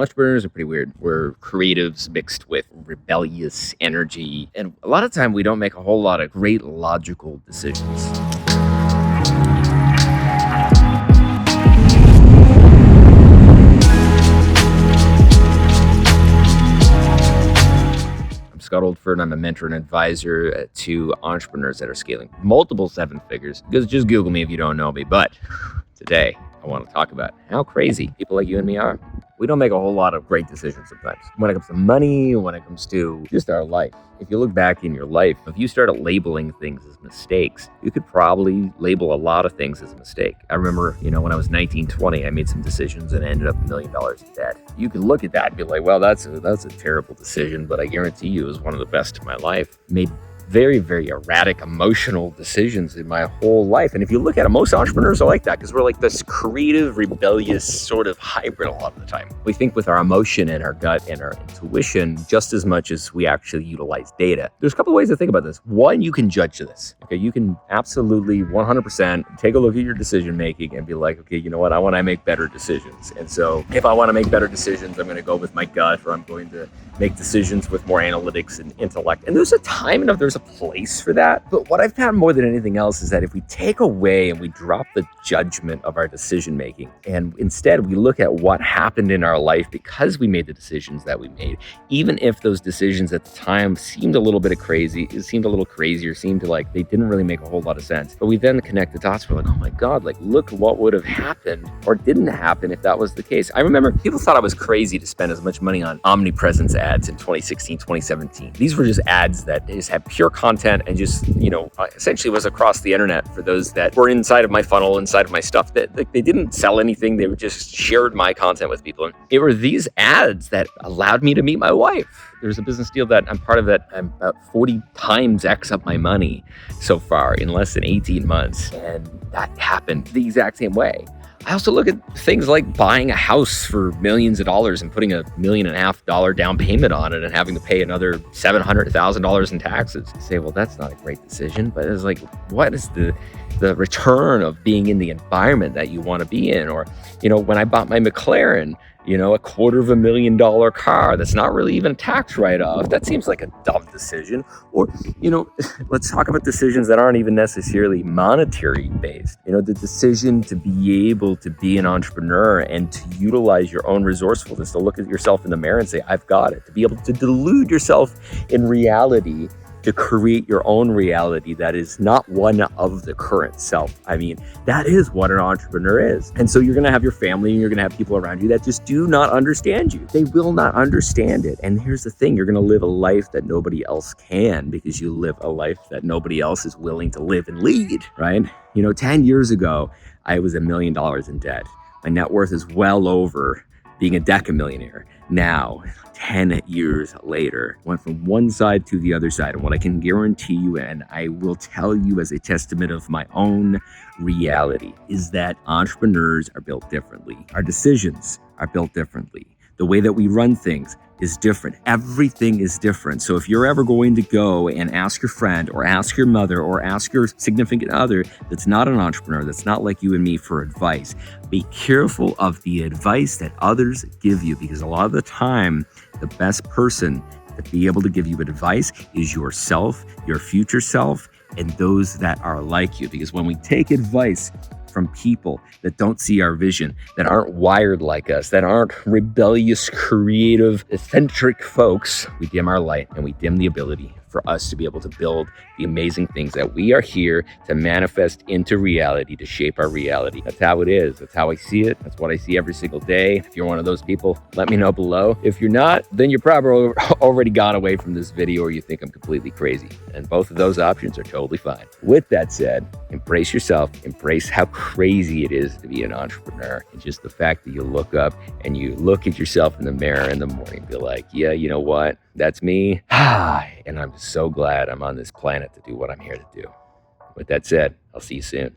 Entrepreneurs are pretty weird. We're creatives mixed with rebellious energy. And a lot of time we don't make a whole lot of great logical decisions. I'm Scott Oldford. I'm a mentor and advisor to entrepreneurs that are scaling multiple seven figures. Just Google me if you don't know me. But today, I want to talk about how crazy people like you and me are. We don't make a whole lot of great decisions sometimes. When it comes to money, when it comes to just our life. If you look back in your life, if you started labeling things as mistakes, you could probably label a lot of things as a mistake. I remember, when I was 19, 20, I made some decisions and I ended up $1 million in debt. You could look at that and be like, well, that's a terrible decision, but I guarantee you it was one of the best of my life. Made very, very erratic, emotional decisions in my whole life. And if you look at it, most entrepreneurs are like that because we're like this creative, rebellious sort of hybrid a lot of the time. We think with our emotion and our gut and our intuition just as much as we actually utilize data. There's a couple of ways to think about this. One, you can judge this. Okay, you can absolutely 100% take a look at your decision making and be like, okay, you know what? I want to make better decisions. And so if I want to make better decisions, I'm going to go with my gut, or I'm going to make decisions with more analytics and intellect. And there's a time and there's a place for that. But what I've found more than anything else is that if we take away and we drop the judgment of our decision making, and instead we look at what happened in our life because we made the decisions that we made, even if those decisions at the time seemed a little bit crazy, it seemed a little crazier, seemed to like they didn't really make a whole lot of sense. But we then connect the dots. We're like, oh my God, like look what would have happened or didn't happen if that was the case. I remember people thought I was crazy to spend as much money on omnipresence ads in 2016, 2017. These were just ads that just had pure content and just, essentially was across the internet for those that were inside of my funnel, inside of my stuff, that they didn't sell anything. They were just shared my content with people. And it were these ads that allowed me to meet my wife. There's a business deal that I'm part of that I'm about 40 times X up my money so far in less than 18 months. And that happened the exact same way. I also look at things like buying a house for millions of dollars and putting $1.5 million down payment on it and having to pay another $700,000 in taxes. You say, well, that's not a great decision, but it's like, what is the return of being in the environment that you want to be in? Or, when I bought my McLaren, a $250,000 car that's not really even a tax write-off. That seems like a dumb decision. Or, let's talk about decisions that aren't even necessarily monetary based. The decision to be able to be an entrepreneur and to utilize your own resourcefulness, to look at yourself in the mirror and say, I've got it. To be able to delude yourself in reality, to create your own reality that is not one of the current self. I mean, that is what an entrepreneur is. And so you're going to have your family and you're going to have people around you that just do not understand you. They will not understand it. And here's the thing, you're going to live a life that nobody else can because you live a life that nobody else is willing to live and lead, right? 10 years ago, I was $1 million in debt. My net worth is well over being a decamillionaire. Now, 10 years later, went from one side to the other side. And what I can guarantee you, and I will tell you as a testament of my own reality, is that entrepreneurs are built differently. Our decisions are built differently. The way that we run things is different. Everything is different. So if you're ever going to go and ask your friend or ask your mother or ask your significant other that's not an entrepreneur, that's not like you and me, for advice, be careful of the advice that others give you, because a lot of the time, the best person to be able to give you advice is yourself, your future self, and those that are like you. Because when we take advice from people that don't see our vision, that aren't wired like us, that aren't rebellious, creative, eccentric folks, we dim our light and we dim the ability for us to be able to build the amazing things that we are here to manifest into reality, to shape our reality. That's how it is. That's how I see it. That's what I see every single day. If you're one of those people, let me know below. If you're not, then you're probably already gone away from this video or you think I'm completely crazy. And both of those options are totally fine. With that said, embrace yourself, embrace how crazy it is to be an entrepreneur. And just the fact that you look up and you look at yourself in the mirror in the morning, be like, yeah, you know what? That's me. And I'm so glad I'm on this planet to do what I'm here to do. With that said, I'll see you soon.